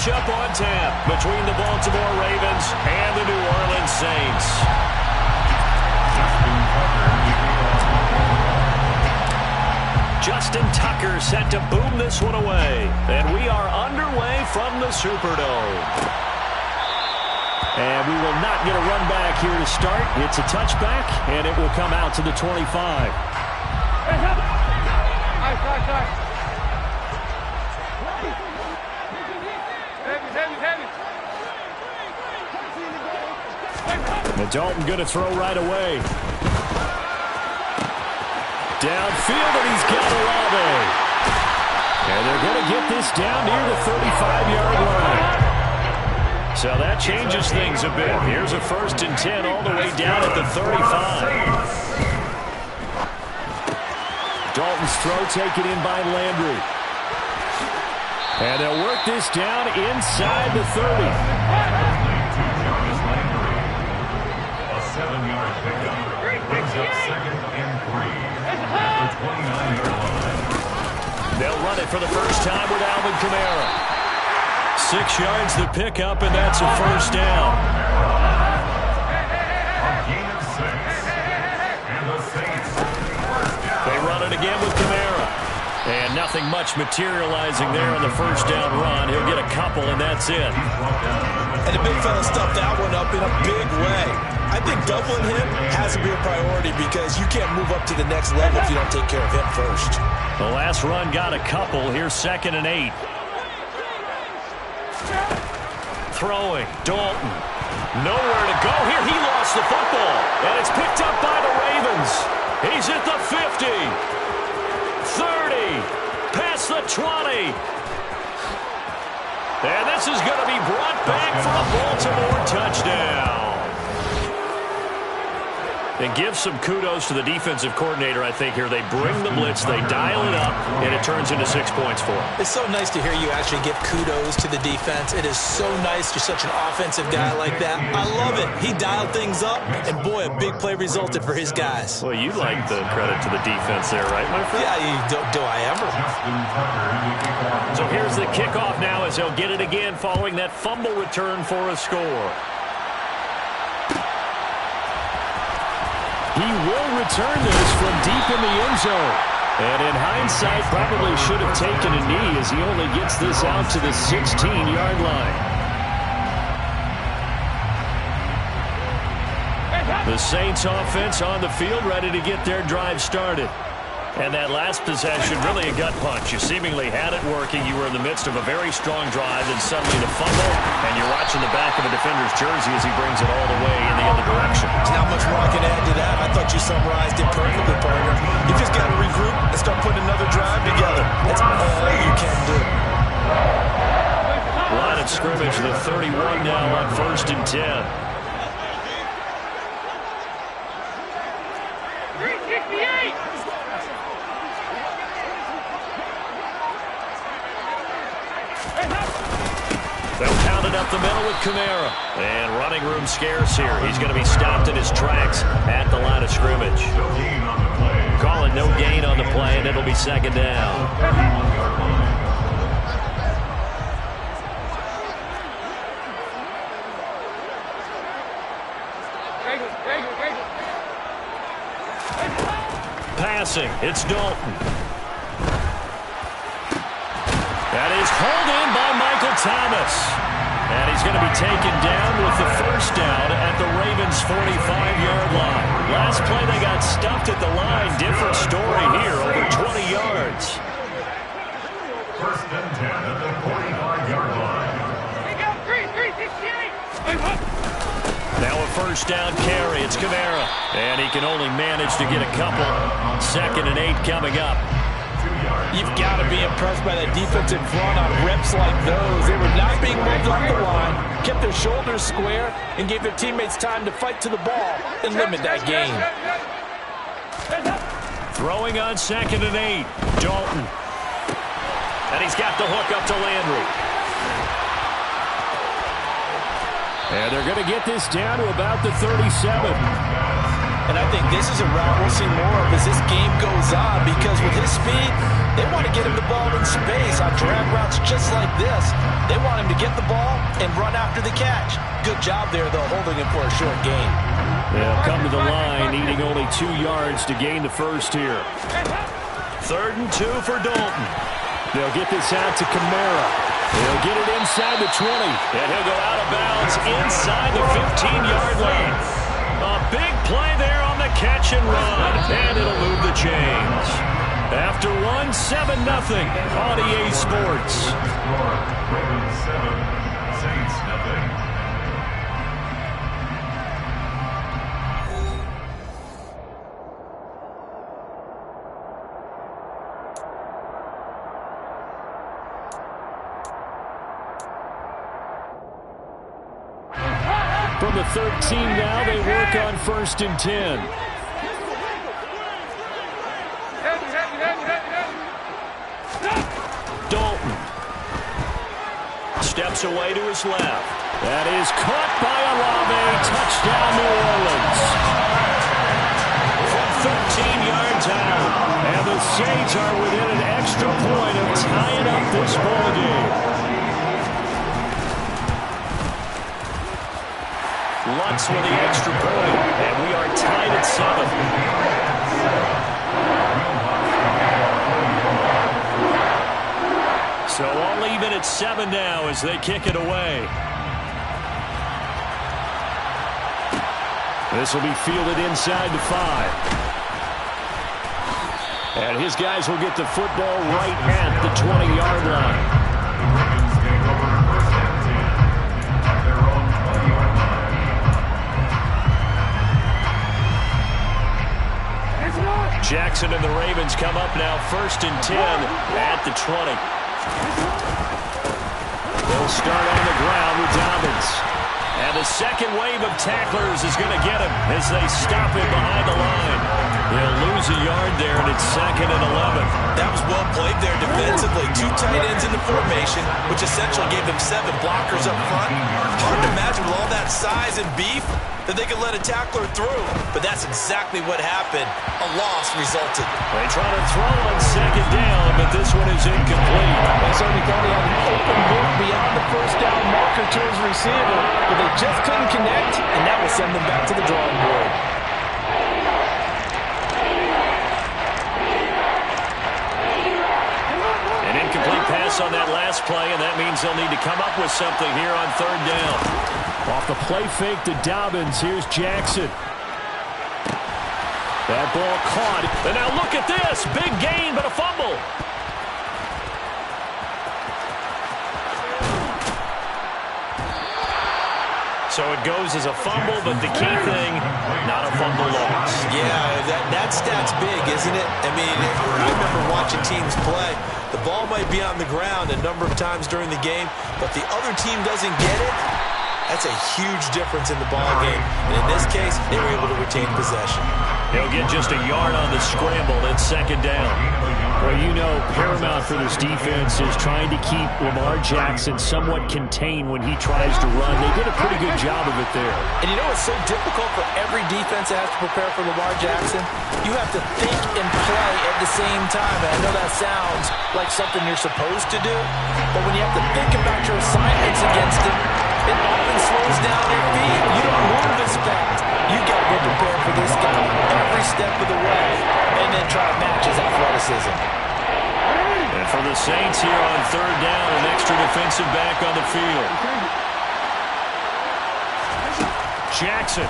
matchup on tap between the Baltimore Ravens and the New Orleans Saints. Justin Tucker set to boom this one away. And we are underway from the Superdome. And we will not get a run back here to start. It's a touchback, and it will come out to the 25. And Dalton going to throw right away. Downfield, and he's got Olave. And they're going to get this down near the 35-yard line. So that changes things a bit. Here's a 1st and 10 all the way down at the 35. Dalton's throw taken in by Landry. And they'll work this down inside the 30. A 7-yard pickup brings up 2nd and 3 at the 29-yard line. They'll run it for the first time with Alvin Kamara. 6 yards the pickup, and that's a 1st down. A gain of 6. And the Saints first down. They run it again with Kamara. And nothing much materializing there on the 1st down run. He'll get a couple, and that's it. And the big fella stuffed that one up in a big way. I think doubling him has to be a priority because you can't move up to the next level if you don't take care of him first. The last run got a couple. Here's 2nd and 8. Throwing, Dalton. Nowhere to go here. He lost the football. And it's picked up by the Ravens. He's at the 50. 30. Past the 20. And this is going to be brought back for a Baltimore touchdown. And give some kudos to the defensive coordinator, I think, here. They bring the blitz, they dial it up, and it turns into 6 points for them. It's so nice to hear you actually give kudos to the defense. It is so nice you're such an offensive guy like that. I love it. He dialed things up, and boy, a big play resulted for his guys. Well, you like the credit to the defense there, right, my friend? Yeah, do I ever? So here's the kickoff now as he'll get it again following that fumble return for a score. He will return this from deep in the end zone. And in hindsight, probably should have taken a knee as he only gets this out to the 16-yard line. The Saints offense on the field ready to get their drive started. And that last possession, really a gut punch. You seemingly had it working. You were in the midst of a very strong drive, and suddenly the fumble, and you're watching the back of a defender's jersey as he brings it all the way in the other direction. There's not much more I can add to that. I thought you summarized it perfectly, partner. You just got to regroup and start putting another drive together. That's all you can do. Line of scrimmage, the 31 now on 1st and 10. They'll pound it up the middle with Kamara. And running room scarce here. He's going to be stopped in his tracks at the line of scrimmage. Call it no gain on the play, and it'll be 2nd down. Passing, it's Dalton. That is pulled in by Michael Thomas. And he's going to be taken down with the 1st down at the Ravens' 45-yard line. Last play they got stuffed at the line. Different story here, over 20 yards. 1st and 10 at the 45-yard line. Now a 1st down carry. It's Kamara. And he can only manage to get a couple. 2nd and 8 coming up. You've got to be impressed by that defensive front on reps like those. They were not being moved off the line, kept their shoulders square, and gave their teammates time to fight to the ball and limit that gain. Throwing on 2nd and 8. Dalton. And he's got the hook up to Landry. And they're going to get this down to about the 37. And I think this is a route we'll see more of as this game goes on, because with his speed, they want to get him the ball in space on drag routes just like this. They want him to get the ball and run after the catch. Good job there, though, holding him for a short gain. They'll come to the line, needing only 2 yards to gain the first here. 3rd and 2 for Dalton. They'll get this out to Kamara. He'll get it inside the 20. And he'll go out of bounds inside the 15-yard line. A big play there on the catch and run. And it'll move the chains. After 1, 7-0 on EA Sports. Ravens 7, Saints nothing. From the 13 now, they work on 1st and 10. Dalton steps away to his left. That is caught by Olave. Touchdown, New Orleans. From 13 yards out. And the Saints are within an extra point of tying up this ball game. Lutz with the extra point, and we are tied at 7. So all even at 7 now as they kick it away. This will be fielded inside the 5. And his guys will get the football right at the 20-yard line. Jackson and the Ravens come up now 1st and 10 at the 20. They'll start on the ground with Dobbins. And the second wave of tacklers is going to get him as they stop him behind the line. They'll lose a yard there, and it's 2nd and 11. That was well played there defensively. 2 tight ends in the formation, which essentially gave them 7 blockers up front. Hard to imagine with all that size and beef that they could let a tackler through. But that's exactly what happened. A loss resulted. They try to throw on 2nd down, but this one is incomplete. They certainly thought he had an open look beyond the 1st down marker to his receiver, but they just couldn't connect, and that will send them back to the drawing board. An incomplete pass on that last play, and that means they'll need to come up with something here on 3rd down. Off the play fake to Dobbins, here's Jackson. That ball caught. And now look at this. Big gain, but a fumble. So it goes as a fumble, but the key thing, not a fumble loss. Yeah, that stat's big, isn't it? I mean, I remember watching teams play. The ball might be on the ground a number of times during the game, but the other team doesn't get it. That's a huge difference in the ball game. And in this case, they were able to retain possession. They'll get just a yard on the scramble at 2nd down. Well, you know, paramount for this defense is trying to keep Lamar Jackson somewhat contained when he tries to run. They did a pretty good job of it there. And you know it's so difficult for every defense that has to prepare for Lamar Jackson? You have to think and play at the same time. And I know that sounds like something you're supposed to do, but when you have to think about your assignments against him, it often slows down your feet. You don't move as fast. You got to be prepared for this guy every step of the way and then try to match his athleticism. And for the Saints here on 3rd down, an extra defensive back on the field. Jackson.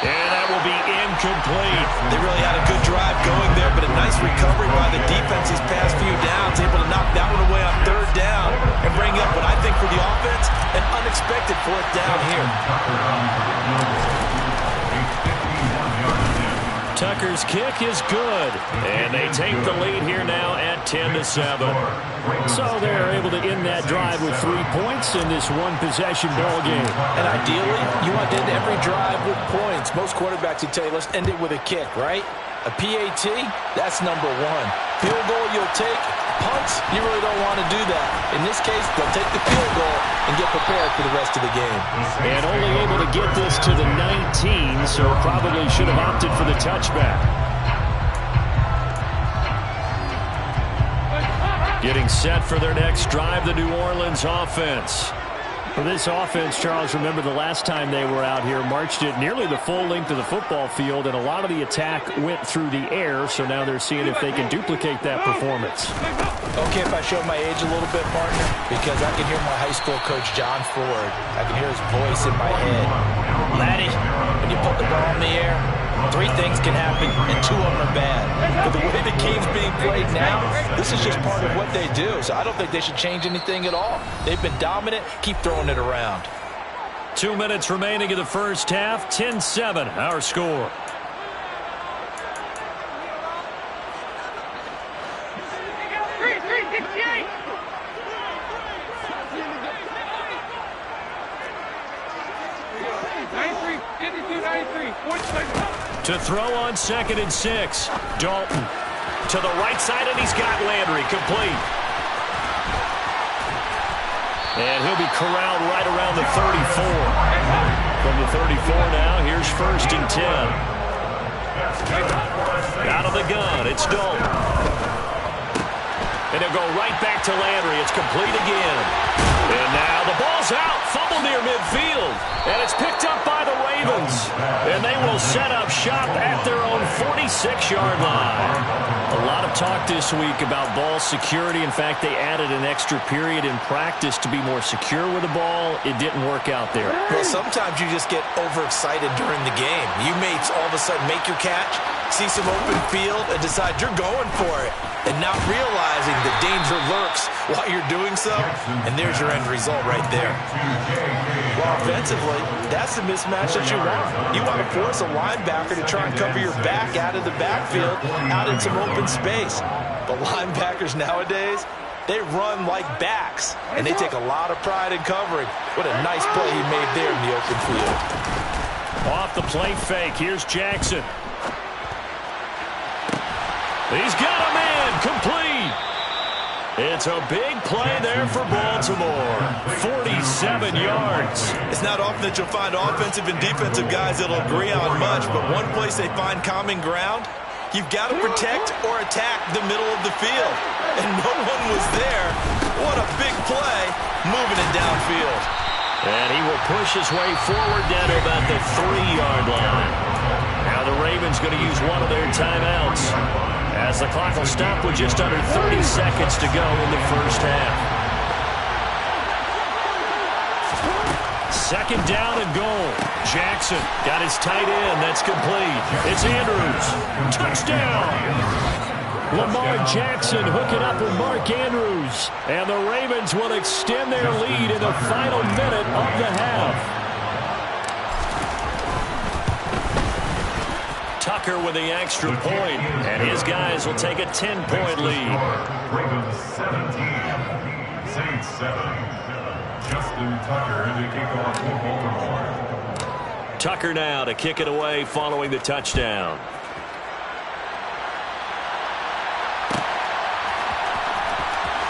And that will be incomplete. They really had a good drive going there, but a nice recovery by the defense these past few downs, able to knock that one away on 3rd down and bring up what I think for the offense, an unexpected 4th down here. Tucker's kick is good, and they take the lead here now at 10-7. So they're able to end that drive with 3 points in this one-possession ball game. And ideally, you want to end every drive with points. Most quarterbacks would tell you, let's end it with a kick, right? A PAT, that's number 1. Field goal you'll take. Punts, you really don't want to do that. In this case, they'll take the field goal and get prepared for the rest of the game. And only able to get this to the 19, so probably should have opted for the touchback. Getting set for their next drive, the New Orleans offense. For this offense, Charles, remember the last time they were out here, marched it nearly the full length of the football field, and a lot of the attack went through the air, so now they're seeing if they can duplicate that performance. Okay, if I show my age a little bit, partner, because I can hear my high school coach, John Ford. I can hear his voice in my head. Laddie, when you put the ball in the air, 3 things can happen, and 2 of them are bad. But the way the game's being played now, this is just part of what they do. So I don't think they should change anything at all. They've been dominant. Keep throwing it around. 2 minutes remaining in the first half. 10-7, our score. To throw on 2nd and 6. Dalton to the right side, and he's got Landry complete. And he'll be corralled right around the 34. From the 34 now, here's 1st and 10. Out of the gun, it's Dalton. And he'll go right back to Landry. It's complete again. And now the ball's out. Fumble near midfield. And it's picked up by the Ravens. And they will set up shop at their own 46-yard line. A lot of talk this week about ball security. In fact, they added an extra period in practice to be more secure with the ball. It didn't work out there. Well, sometimes you just get overexcited during the game. You may all of a sudden make your catch, see some open field, and decide you're going for it, and not realizing the danger lurks while you're doing so, and there's your end result right there. Well, offensively, that's the mismatch that you want. You want to force a linebacker to try and cover your back out of the backfield, out in some open space. But linebackers nowadays, they run like backs, and they take a lot of pride in covering. What a nice play he made there in the open field. Off the play fake, here's Jackson. He's got a man complete. It's a big play there for Baltimore. 47 yards. It's not often that you'll find offensive and defensive guys that'll agree on much, but one place they find common ground, you've got to protect or attack the middle of the field. And no one was there. What a big play, moving it downfield. And he will push his way forward down to about the 3-yard line. Now the Ravens going to use one of their timeouts, as the clock will stop with just under 30 seconds to go in the first half. 2nd down and goal. Jackson got his tight end. That's complete. It's Andrews. Touchdown. Lamar Jackson hooking up with Mark Andrews. And the Ravens will extend their lead in the final minute of the half. Tucker with the extra point, and his guys will take a 10-point lead. Ravens 17, Saints 7. Justin Tucker to kick off for Baltimore. Tucker now to kick it away following the touchdown.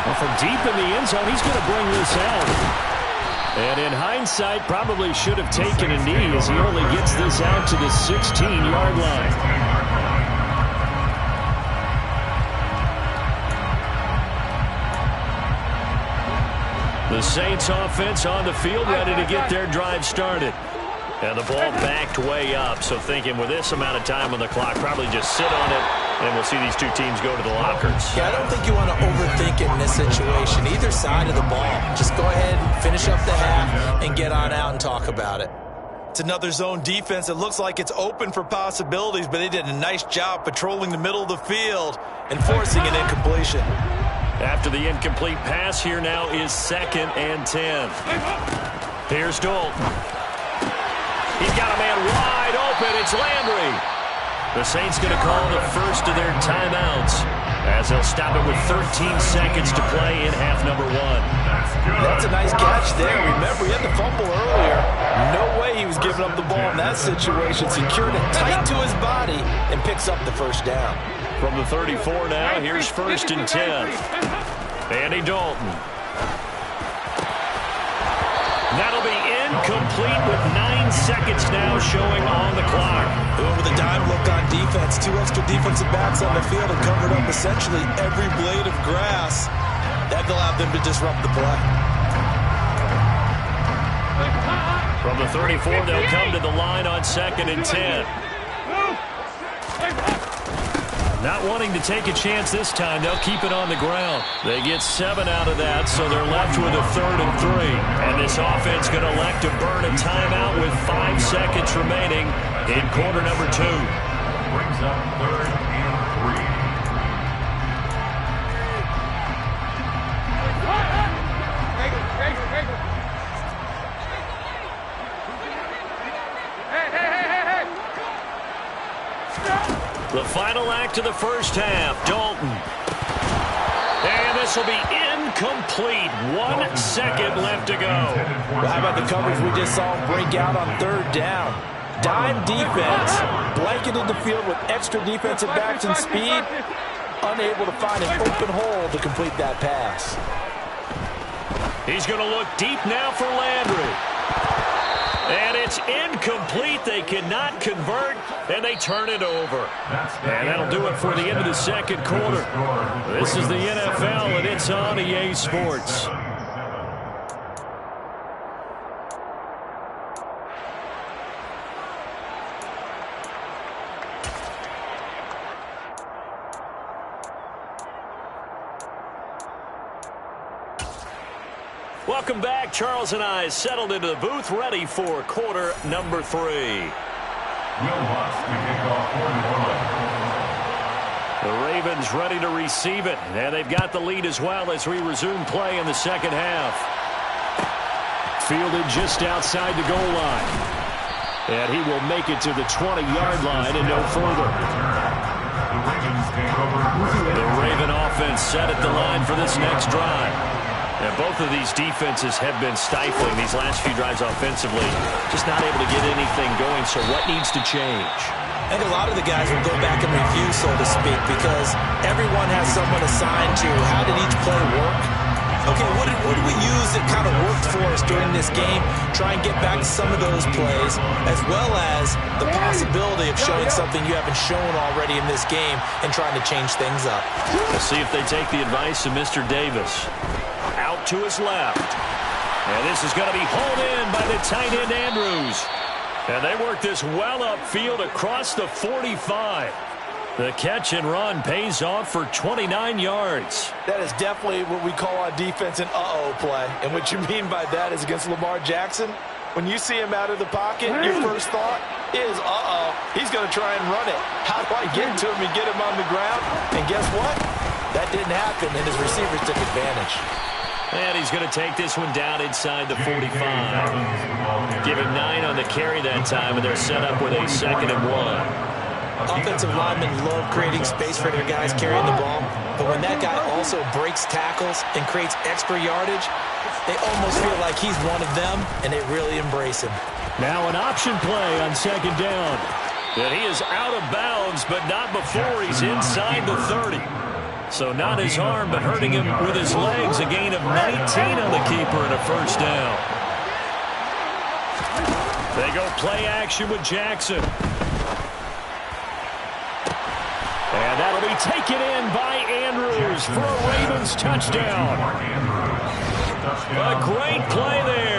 Well, from deep in the end zone, he's going to bring this out. And in hindsight, probably should have taken a knee as he only gets this out to the 16-yard line. The Saints offense on the field, ready to get their drive started. And the ball backed way up, so thinking with this amount of time on the clock, probably just sit on it, and we'll see these two teams go to the lockers. Yeah, I don't think you want to overthink it in this situation. Either side of the ball. Just go ahead, finish up the half, and get on out and talk about it. It's another zone defense. It looks like it's open for possibilities, but they did a nice job patrolling the middle of the field and forcing an incompletion. After the incomplete pass, here now is 2nd and 10. Here's Dalton. He's got a man wide open. It's Landry. The Saints going to call the first of their timeouts, as they'll stop it with 13 seconds to play in half number 1. That's a nice catch there. Remember, he had the fumble earlier. No way he was giving up the ball in that situation. Secured it tight to his body and picks up the first down. From the 34 now, here's 1st and 10. Andy Dalton. That'll be incomplete with 9 seconds now showing on the clock. With a dime look on defense, 2 extra defensive backs on the field and covered up essentially every blade of grass. like to allow them to disrupt the play. From the 34, they'll come to the line on 2nd and 10. Not wanting to take a chance this time, they'll keep it on the ground. They get 7 out of that, so they're left with a 3rd and 3. And this offense going to elect to burn a timeout with 5 seconds remaining in quarter number 2. Brings up 3rd and 3. The final act of the first half, Dalton. And this will be incomplete. 1 second left to go. Well, how about the coverage we just saw break out on 3rd down? Dime defense, blanketed the field with extra defensive backs and speed, unable to find an open hole to complete that pass. He's going to look deep now for Landry. And it's incomplete. They cannot convert, and they turn it over. And that'll do it for the end of the 2nd quarter. This is the NFL, and it's on EA Sports. Welcome back. Charles and I settled into the booth, ready for quarter number 3. Will Watts to kick off quarter 1. The Ravens ready to receive it, and they've got the lead as well as we resume play in the 2nd half. Fielded just outside the goal line. And he will make it to the 20-yard line and no further. The Raven offense set at the line for this next drive. And both of these defenses have been stifling these last few drives offensively. Just not able to get anything going, so what needs to change? I think a lot of the guys will go back and review, so to speak, because everyone has someone assigned to how did each play work. Okay, what did we use that kind of worked for us during this game? Try and get back to some of those plays, as well as the possibility of showing something you haven't shown already in this game and trying to change things up. We'll see if they take the advice of Mr. Davis. Out to his left. And this is going to be hauled in by the tight end Andrews. And they work this well upfield across the 45. The catch and run pays off for 29 yards. That is definitely what we call on defense an uh-oh play. And what you mean by that is against Lamar Jackson, when you see him out of the pocket, your first thought is, uh-oh, he's going to try and run it. How do I get to him and get him on the ground? And guess what? That didn't happen, and his receivers took advantage. And he's going to take this one down inside the 45. Give him 9 on the carry that time, and they're set up with a 2nd and 1. Offensive linemen love creating space for their guys carrying the ball, but when that guy also breaks tackles and creates extra yardage, they almost feel like he's one of them, and they really embrace him. Now an option play on 2nd down. And he is out of bounds, but not before he's inside the 30. So not his arm, but hurting him with his legs. A gain of 19 on the keeper and a 1st down. They go play action with Jackson. And that'll be taken in by Andrews for a Ravens touchdown. A great play there.